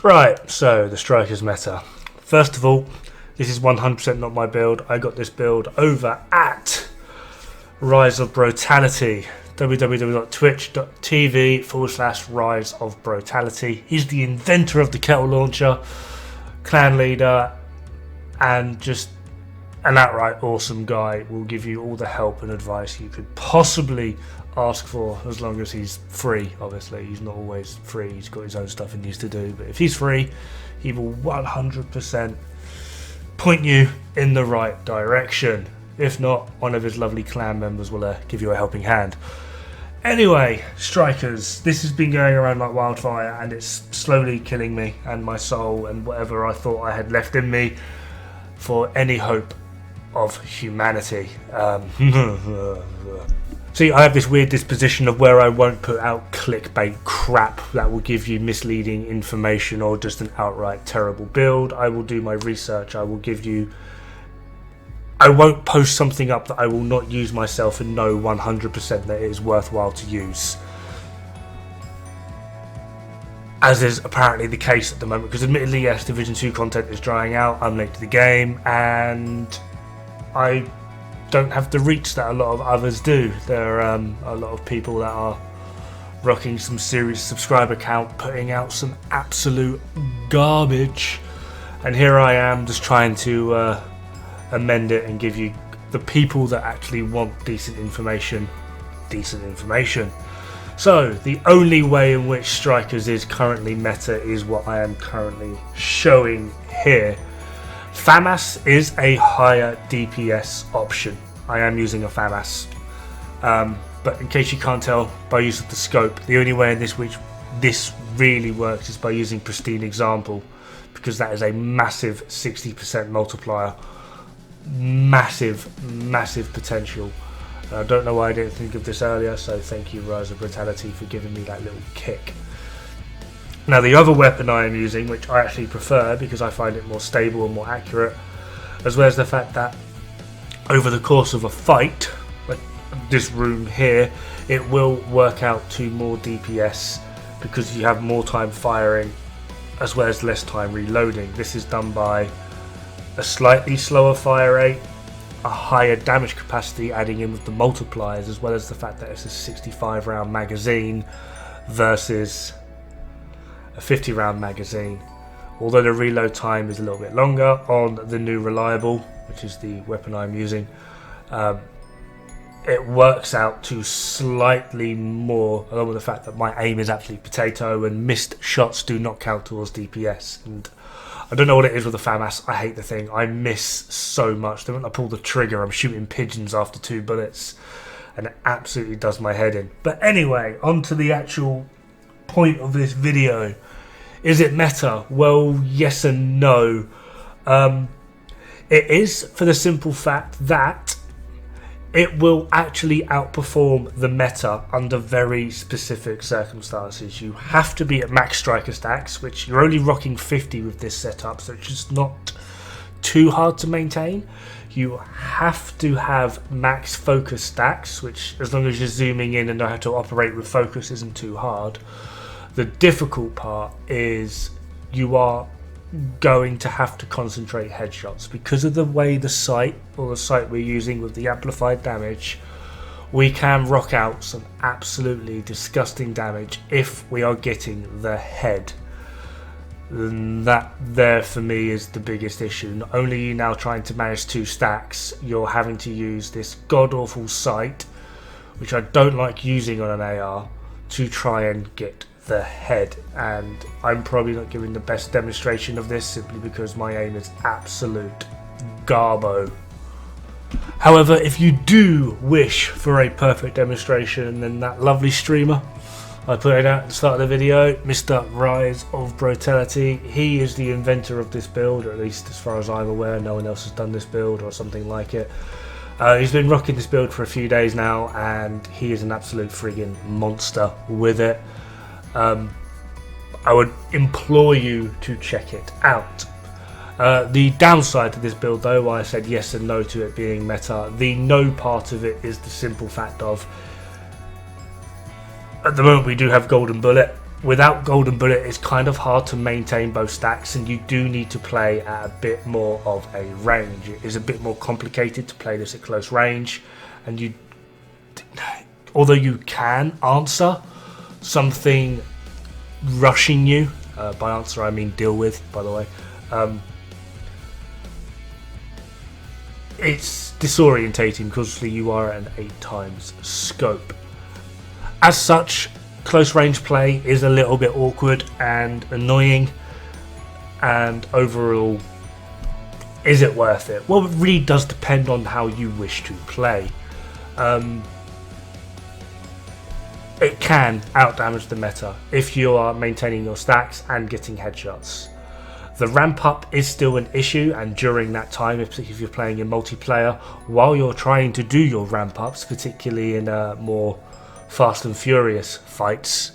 Right, so the Strikers meta. First of all, this is 100% not my build. I got this build over at Rise of Brutality. www.twitch.tv/Rise of Brutality. He's the inventor of the kettle launcher, clan leader, and just an outright awesome guy. Will give you all the help and advice you could possibly ask for, as long as he's free. Obviously, he's not always free. He's got his own stuff he needs to do. But if he's free, he will 100% point you in the right direction. If not, one of his lovely clan members will give you a helping hand. Anyway, Strikers, this has been going around like wildfire, and it's slowly killing me and my soul and whatever I thought I had left in me for any hope of humanity. See, I have this weird disposition of where I won't put out clickbait crap that will give you misleading information or just an outright terrible build. I will do my research. I won't post something up that I will not use myself and know 100% that it is worthwhile to use. As is apparently the case at the moment, because admittedly, yes, Division 2 content is drying out. I'm late to the game, and I don't have the reach that a lot of others do. There are a lot of people that are rocking some serious subscriber count, putting out some absolute garbage, and here I am just trying to amend it and give you, the people that actually want decent information. So the only way in which Strikers is currently meta is what I am currently showing here. FAMAS is a higher DPS option. I am using a FAMAS, but in case you can't tell by use of the scope, the only way in which this really works is by using Pristine Example, because that is a massive 60% multiplier. Massive potential. I don't know why I didn't think of this earlier, so thank you, Rise of Brutality, for giving me that little kick. Now, the other weapon I am using, which I actually prefer because I find it more stable and more accurate, as well as the fact that over the course of a fight, like this room here, it will work out to more DPS because you have more time firing as well as less time reloading. This is done by a slightly slower fire rate, a higher damage capacity, adding in with the multipliers, as well as the fact that it's a 65 round magazine versus a 50 round magazine. Although the reload time is a little bit longer on the new Reliable, which is the weapon I'm using, it works out to slightly more, along with the fact that my aim is actually potato and missed shots do not count towards DPS. And I don't know what it is with the FAMAS. I hate the thing. I miss so much. The moment I pull the trigger, I'm shooting pigeons after 2 bullets, and it absolutely does my head in. But anyway, on to the actual point of this video. Is it meta? Well, yes and no. It is, for the simple fact that it will actually outperform the meta under very specific circumstances. You have to be at max striker stacks, which you're only rocking 50 with this setup, so it's just not too hard to maintain. You have to have max focus stacks, which, as long as you're zooming in and know how to operate with focus, isn't too hard. The difficult part is you are going to have to concentrate headshots because of the way the sight we're using with the amplified damage. We can rock out some absolutely disgusting damage if we are getting the head. And that there for me is the biggest issue. Not only are you now trying to manage 2 stacks, you're having to use this god awful sight, which I don't like using on an AR, to try and get the head. And I'm probably not giving the best demonstration of this simply because my aim is absolute garbo. However, if you do wish for a perfect demonstration, then that lovely streamer I put it out at the start of the video, Mr. Rise of Brutality, he is the inventor of this build, or at least as far as I'm aware, no one else has done this build or something like it. He's been rocking this build for a few days now, and he is an absolute friggin' monster with it. I would implore you to check it out. The downside to this build, though, why I said yes and no to it being meta, the no part of it is the simple fact of, at the moment we do have Golden Bullet, without Golden Bullet, it's kind of hard to maintain both stacks, and you do need to play at a bit more of a range. It is a bit more complicated to play this at close range, and you, although you can answer something rushing you, by answer I mean deal with, by the way, it's disorientating because you are at an 8 times scope. As such, close range play is a little bit awkward and annoying, and overall, is it worth it? Well, it really does depend on how you wish to play. It can outdamage the meta if you are maintaining your stacks and getting headshots. The ramp up is still an issue, and during that time, if you're playing in multiplayer, while you're trying to do your ramp ups, particularly in more Fast and Furious fights,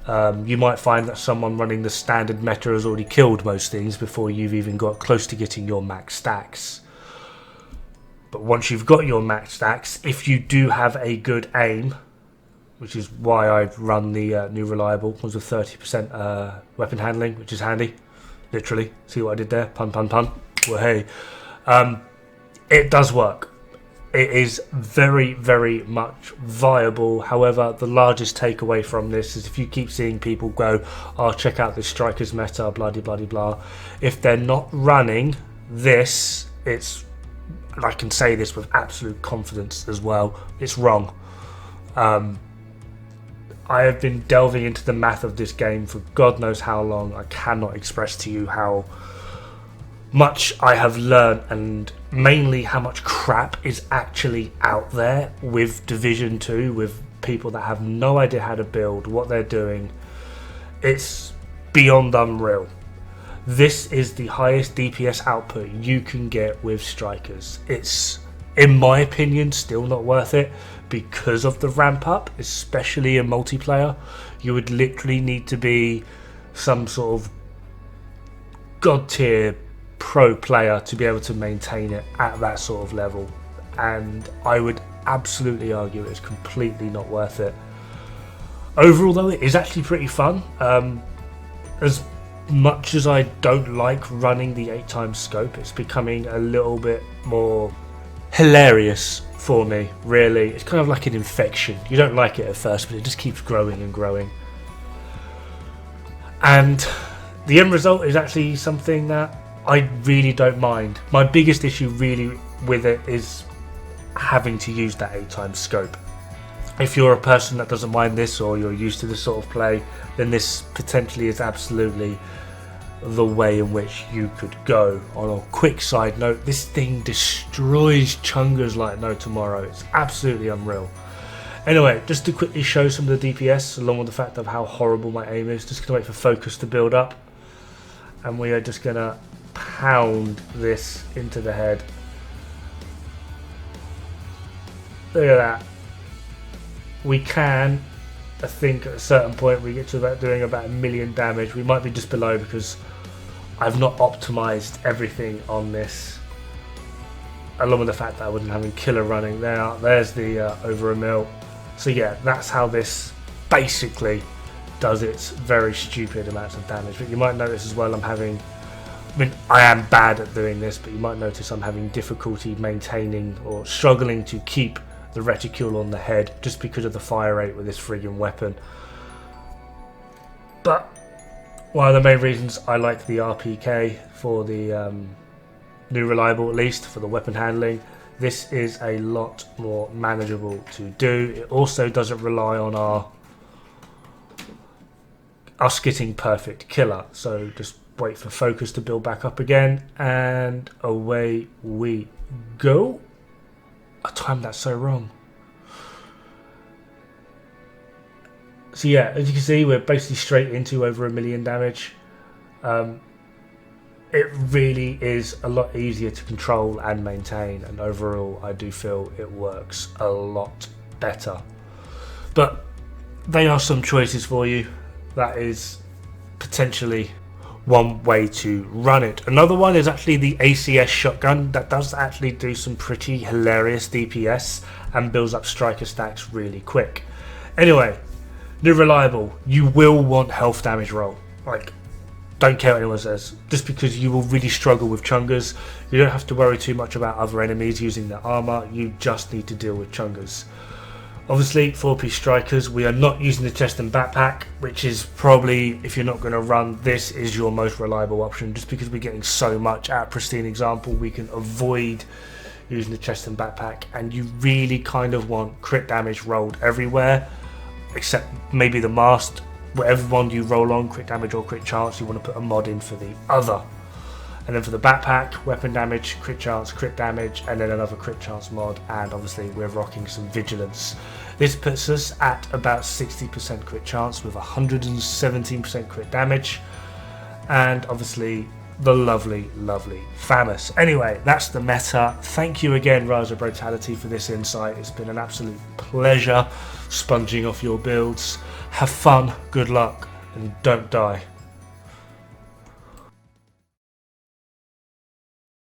you might find that someone running the standard meta has already killed most things before you've even got close to getting your max stacks. But once you've got your max stacks, if you do have a good aim, which is why I've run the new reliable, was with 30% weapon handling, which is handy. Literally, see what I did there? Pun, pun, pun. Well, hey, it does work. It is very, very much viable. However, the largest takeaway from this is if you keep seeing people go, oh, check out this Strikers meta, blah, blah, blah, blah. If they're not running this, it's, and I can say this with absolute confidence as well, it's wrong. I have been delving into the math of this game for God knows how long. I cannot express to you how much I have learned, and mainly how much crap is actually out there with Division 2, with people that have no idea how to build, what they're doing. It's beyond unreal. This is the highest DPS output you can get with Strikers. It's, in my opinion, still not worth it because of the ramp up, especially in multiplayer. You would literally need to be some sort of god tier pro player to be able to maintain it at that sort of level, and I would absolutely argue it's completely not worth it. Overall though, it is actually pretty fun. As much as I don't like running the 8 times scope, it's becoming a little bit more hilarious for me, really. It's kind of like an infection. You don't like it at first, but it just keeps growing and growing. And the end result is actually something that I really don't mind. My biggest issue really with it is having to use that 8 times scope. If you're a person that doesn't mind this, or you're used to this sort of play, then this potentially is absolutely the way in which you could go. On a quick side note, this thing destroys chungers like no tomorrow. It's absolutely unreal. Anyway, just to quickly show some of the DPS, along with the fact of how horrible my aim is, just going to wait for focus to build up, and we are just going to pound this into the head. Look at that. We can, I think at a certain point we get to about doing about 1 million damage. We might be just below because I've not optimized everything on this, along with the fact that I wasn't having killer running. There's the over 1 mil. So yeah, that's how this basically does its very stupid amounts of damage. But you might notice as well I am bad at doing this, but you might notice I'm having difficulty maintaining or struggling to keep the reticule on the head just because of the fire rate with this friggin' weapon. But one of the main reasons I like the RPK for the new reliable, at least for the weapon handling, this is a lot more manageable to do. It also doesn't rely on us getting perfect killer, so just wait for focus to build back up again, and away we go. I timed that so wrong. So yeah, as you can see, we're basically straight into over 1 million damage. It really is a lot easier to control and maintain, and overall I do feel it works a lot better. But they are some choices for you. That is potentially one way to run it. Another one is actually the ACS shotgun. That does actually do some pretty hilarious DPS and builds up striker stacks really quick. Anyway, New reliable, you will want health damage roll. Like, don't care what anyone says. Just because you will really struggle with chungers. You don't have to worry too much about other enemies using their armour. You just need to deal with chungers. Obviously, 4-piece strikers, we are not using the chest and backpack, which is probably, if you're not going to run, this is your most reliable option. Just because we're getting so much at Pristine Example, we can avoid using the chest and backpack. And you really kind of want crit damage rolled everywhere, except maybe the mast. Whatever one you roll on, crit damage or crit chance, you want to put a mod in for the other. And then for the backpack, weapon damage, crit chance, crit damage, and then another crit chance mod. And obviously we're rocking some vigilance. This puts us at about 60% crit chance with 117% crit damage. And obviously the lovely, lovely Famous. Anyway, that's the meta. Thank you again, Rise of Brutality, for this insight. It's been an absolute pleasure sponging off your builds. Have fun, good luck, and don't die.